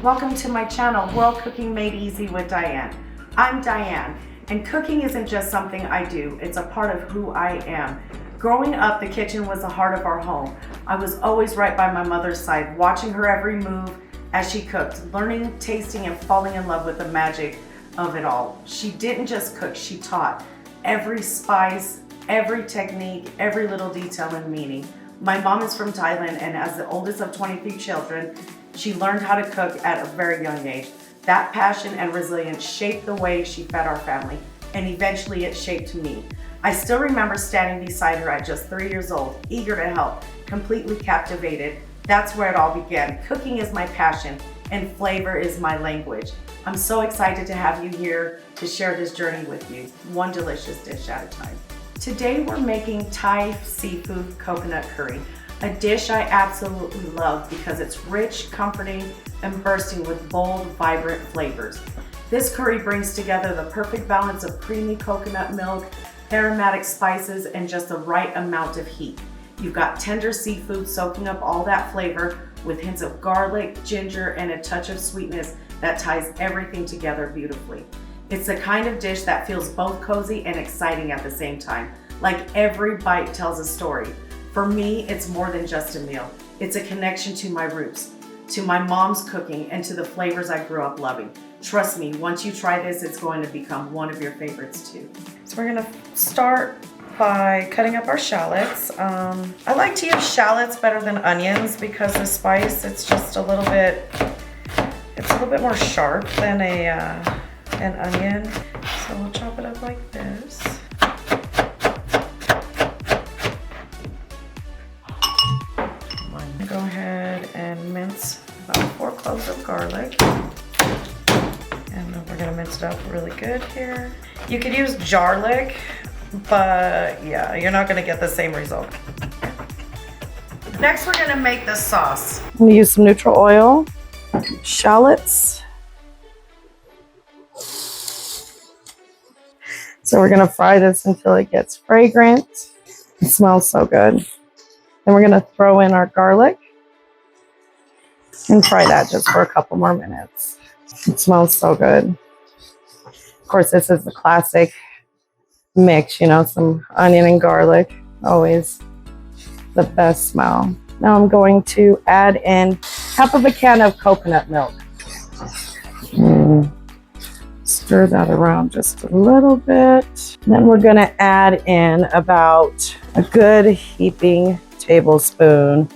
Welcome to my channel, World Cooking Made Easy with Diane. I'm Diane, and cooking isn't just something I do, it's a part of who I am. Growing up, the kitchen was the heart of our home. I was always right by my mother's side, watching her every move as she cooked, learning, tasting, and falling in love with the magic of it all. She didn't just cook, she taught. Every spice, every technique, every little detail and meaning. My mom is from Thailand, and as the oldest of 23 children, she learned how to cook at a very young age. That passion and resilience shaped the way she fed our family, and eventually it shaped me. I still remember standing beside her at just 3 years old, eager to help, completely captivated. That's where it all began. Cooking is my passion, and flavor is my language. I'm so excited to have you here to share this journey with you, one delicious dish at a time. Today we're making Thai seafood coconut curry, a dish I absolutely love because it's rich, comforting, and bursting with bold, vibrant flavors. This curry brings together the perfect balance of creamy coconut milk, aromatic spices, and just the right amount of heat. You've got tender seafood soaking up all that flavor with hints of garlic, ginger, and a touch of sweetness that ties everything together beautifully. It's the kind of dish that feels both cozy and exciting at the same time, like every bite tells a story. For me, it's more than just a meal. It's a connection to my roots, to my mom's cooking, and to the flavors I grew up loving. Trust me, once you try this, it's going to become one of your favorites too. So we're gonna start by cutting up our shallots. I like to use shallots better than onions because the spice, it's just a little bit more sharp than an onion. So we'll chop it up like this. Go ahead and mince about 4 cloves of garlic. And then we're gonna mince it up really good here. You could use garlic, but yeah, you're not gonna get the same result. Next, we're gonna make the sauce. I'm gonna use some neutral oil, shallots. So we're gonna fry this until it gets fragrant. It smells so good. Then we're gonna throw in our garlic and fry that just for a couple more minutes. It smells so good. Of course, this is the classic mix, you know, some onion and garlic, always the best smell. Now I'm going to add in half of a can of coconut milk. Stir that around just a little bit. Then we're gonna add in about a good heaping tablespoon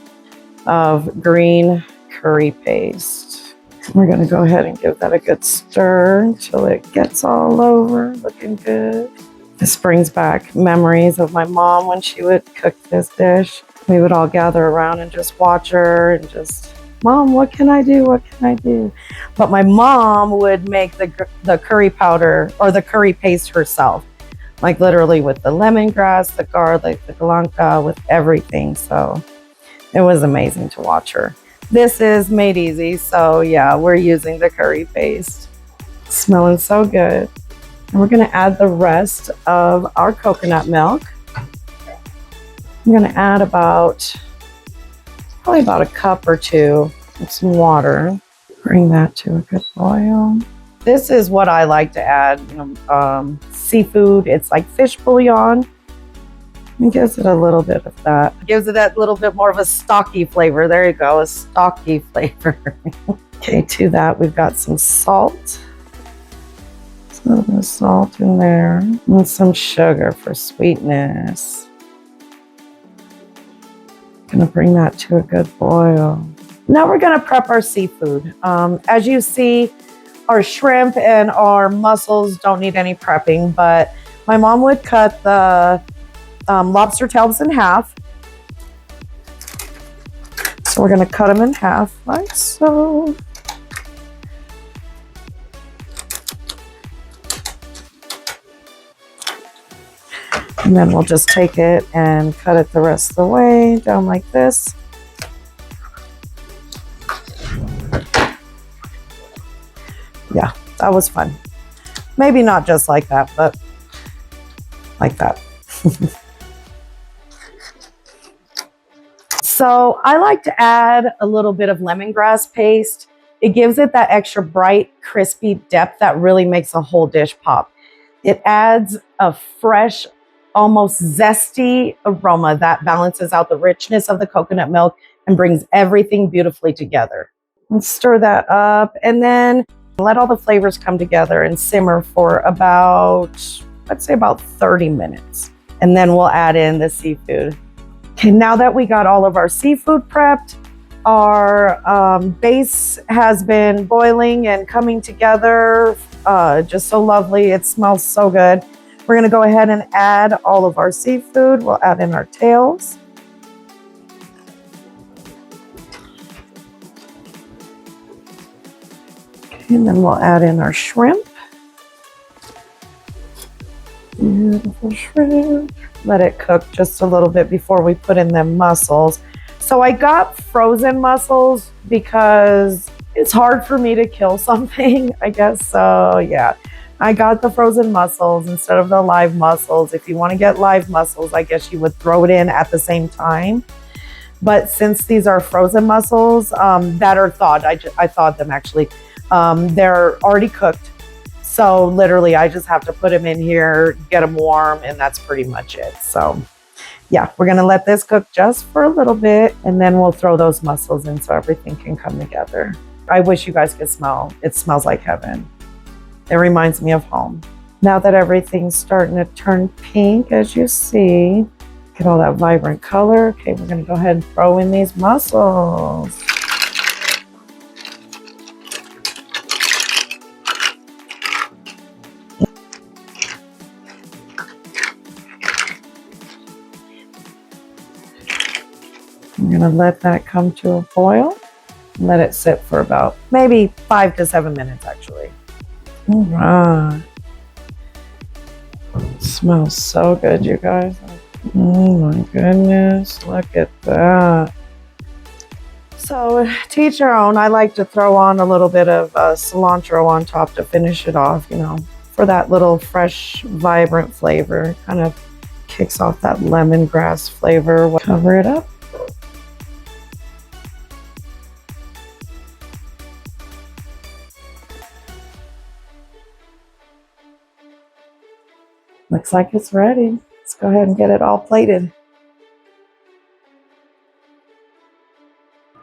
of green curry paste. We're gonna go ahead and give that a good stir until it gets all over, looking good. This brings back memories of my mom when she would cook this dish. We would all gather around and just watch her and just, Mom, what can I do? What can I do? But my mom would make the curry powder or the curry paste herself, like literally with the lemongrass, the garlic, the galanka, with everything. So it was amazing to watch her. This is made easy, so yeah, we're using the curry paste. Smelling so good. And we're gonna add the rest of our coconut milk. I'm gonna add probably about a cup or two of some water. Bring that to a good boil. This is what I like to add, seafood. It's like fish bouillon. It gives it a little bit of that. Gives it that little bit more of a stocky flavor. There you go, a stocky flavor. Okay, to that we've got some salt. A little bit of salt in there. And some sugar for sweetness. Gonna bring that to a good boil. Now we're gonna prep our seafood. As you see, our shrimp and our mussels don't need any prepping, but my mom would cut the lobster tails in half. So we're gonna cut them in half like so. And then we'll just take it and cut it the rest of the way down like this. Yeah, that was fun. Maybe not just like that, but like that. So I like to add a little bit of lemongrass paste It gives it that extra bright, crispy depth that really makes a whole dish pop. It adds a fresh, almost zesty aroma that balances out the richness of the coconut milk and brings everything beautifully together. Let's stir that up and then let all the flavors come together and simmer for about, let's say about 30 minutes. And then we'll add in the seafood. Okay, now that we got all of our seafood prepped, our base has been boiling and coming together just so lovely. It smells so good. We're gonna go ahead and add all of our seafood. We'll add in our tails. And then we'll add in our shrimp. Beautiful shrimp. Let it cook just a little bit before we put in them mussels. So I got frozen mussels because it's hard for me to kill something, I guess. So yeah, I got the frozen mussels instead of the live mussels. If you want to get live mussels, I guess you would throw it in at the same time. But since these are frozen mussels that are thawed, I thawed them actually. They're already cooked. So literally I just have to put them in here, get them warm, and that's pretty much it. So yeah, we're gonna let this cook just for a little bit and then we'll throw those mussels in so everything can come together. I wish you guys could smell. It smells like heaven. It reminds me of home. Now that everything's starting to turn pink, as you see, get all that vibrant color. Okay, we're gonna go ahead and throw in these mussels. I'm gonna let that come to a boil. Let it sit for about maybe 5 to 7 minutes actually. All right. It smells so good, you guys. Oh my goodness, look at that. So to each their own, I like to throw on a little bit of cilantro on top to finish it off, you know, for that little fresh, vibrant flavor. Kind of kicks off that lemongrass flavor. We'll cover it up. Looks like it's ready. Let's go ahead and get it all plated.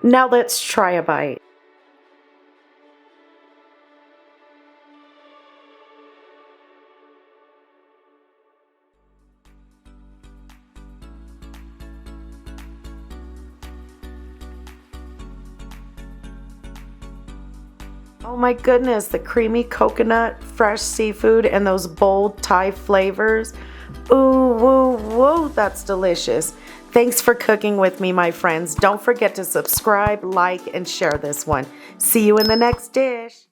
Now let's try a bite. Oh my goodness, the creamy coconut, fresh seafood, and those bold Thai flavors. Ooh, woo, woo, that's delicious. Thanks for cooking with me, my friends. Don't forget to subscribe, like, and share this one. See you in the next dish.